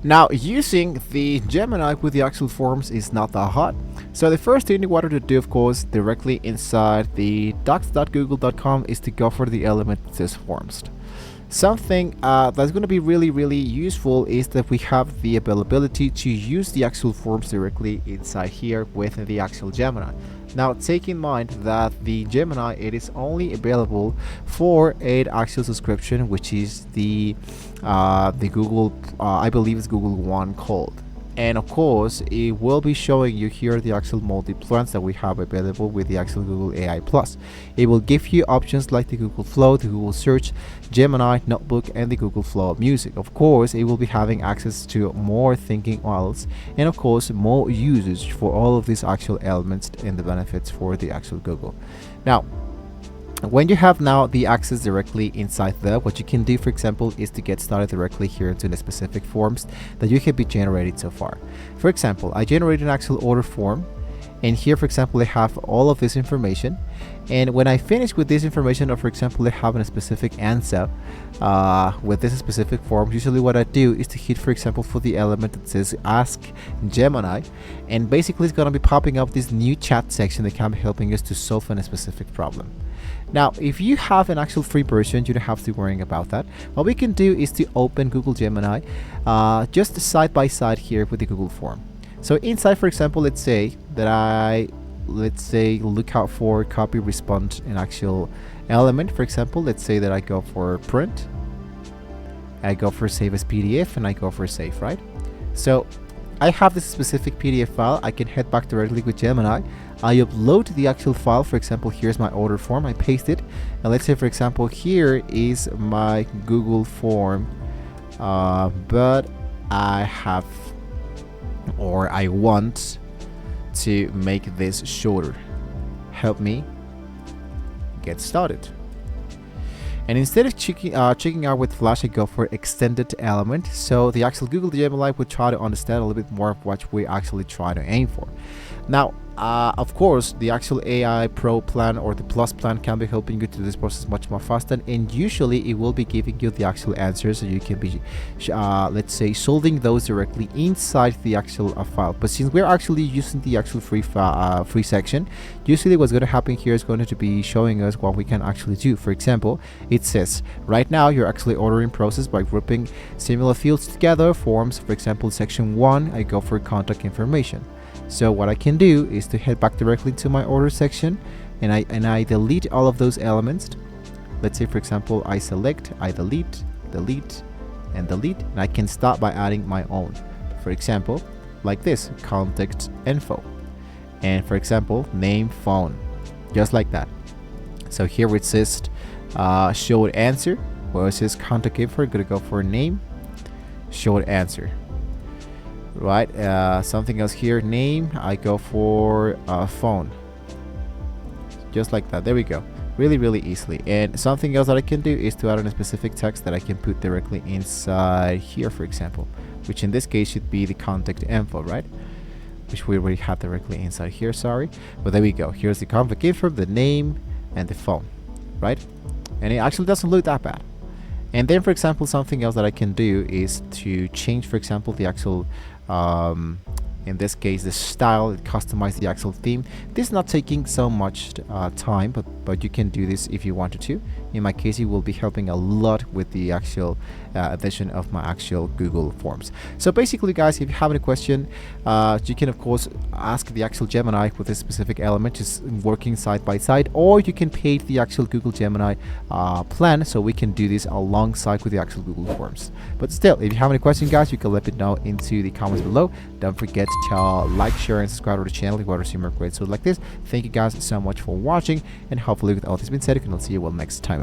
Now, using the Gemini with the actual forms is not that hard. So the first thing you wanted to do, of course, directly inside the docs.google.com is to go for the element that says forms. Something that's going to be really useful is that we have the availability to use the actual forms directly inside here with the actual Gemini. Now, take in mind that the Gemini, it is only available for an actual subscription, which is the Google, I believe it's Google One called. And of course, it will be showing you here the actual multi-plans that we have available with the actual Google AI Plus. It will give you options like the Google Flow, the Google Search, Gemini, Notebook, and the Google Flow Music. Of course, it will be having access to more thinking models, and of course, more usage for all of these actual elements and the benefits for the actual Google. Now, when you have now the access directly inside there, what you can do, for example, is to get started directly here into the specific forms that you have been generated so far. For example, I generated an actual order form, and here, for example, I have all of this information. And when I finish with this information, or for example, I have a specific answer with this specific form, usually what I do is to hit, for example, for the element that says Ask Gemini, and basically it's going to be popping up this new chat section that can be helping us to solve a specific problem. Now, if you have an actual free version, you don't have to worry about that. What we can do is to open Google Gemini just side by side here with the Google form. So inside, for example, let's say look out for copy response an actual element. For example, let's say that I go for print, I go for save as PDF, and I go for save, right? So I have this specific PDF file. I can head back directly with Gemini. I upload the actual file. For example, here's my order form. I paste it, and let's say, for example, here is my Google form, but I have, or I want to make this shorter. Help me get started. And instead of checking out with Flash, I go for extended element. So the actual Google Gemini would try to understand a little bit more of what we actually try to aim for. Now, of course, the actual AI Pro plan or the Plus plan can be helping you to this process much more faster, and usually it will be giving you the actual answers, so you can be, let's say, solving those directly inside the actual file. But since we're actually using the actual free section, usually what's going to happen here is going to be showing us what we can actually do. For example, it says right now you're actually ordering process by grouping similar fields together. Forms, for example, section 1, I go for contact information. So what I can do is to head back directly to my order section, and I delete all of those elements. Let's say, for example, I select, I delete, and I can start by adding my own. For example, like this, contact info, and for example, name, phone, just like that. So here it says short answer, where it says contact info, I'm gonna go for name, short answer. Right, something else here, name, I go for phone, just like that. There we go, really easily. And something else that I can do is to add in a specific text that I can put directly inside here, for example, which in this case should be the contact info, right, which we already have directly inside here, sorry. But there we go, here's the contact info, the name, and the phone, right? And it actually doesn't look that bad. And then, for example, something else that I can do is to change, for example, the actual in this case the style, customize the actual theme. This is not taking so much time, but you can do this if you wanted to. In my case, it will be helping a lot with the actual addition of my actual Google Forms. So basically, guys, if you have any question, you can of course ask the actual Gemini with a specific element, just working side by side, or you can pay the actual Google Gemini plan, so we can do this alongside with the actual Google Forms. But still, if you have any questions, guys, you can let me know into the comments below. Don't forget to like, share, and subscribe to the channel if you want to see more great videos like this. Thank you guys so much for watching, and hopefully with all this being said, I can see you all next time.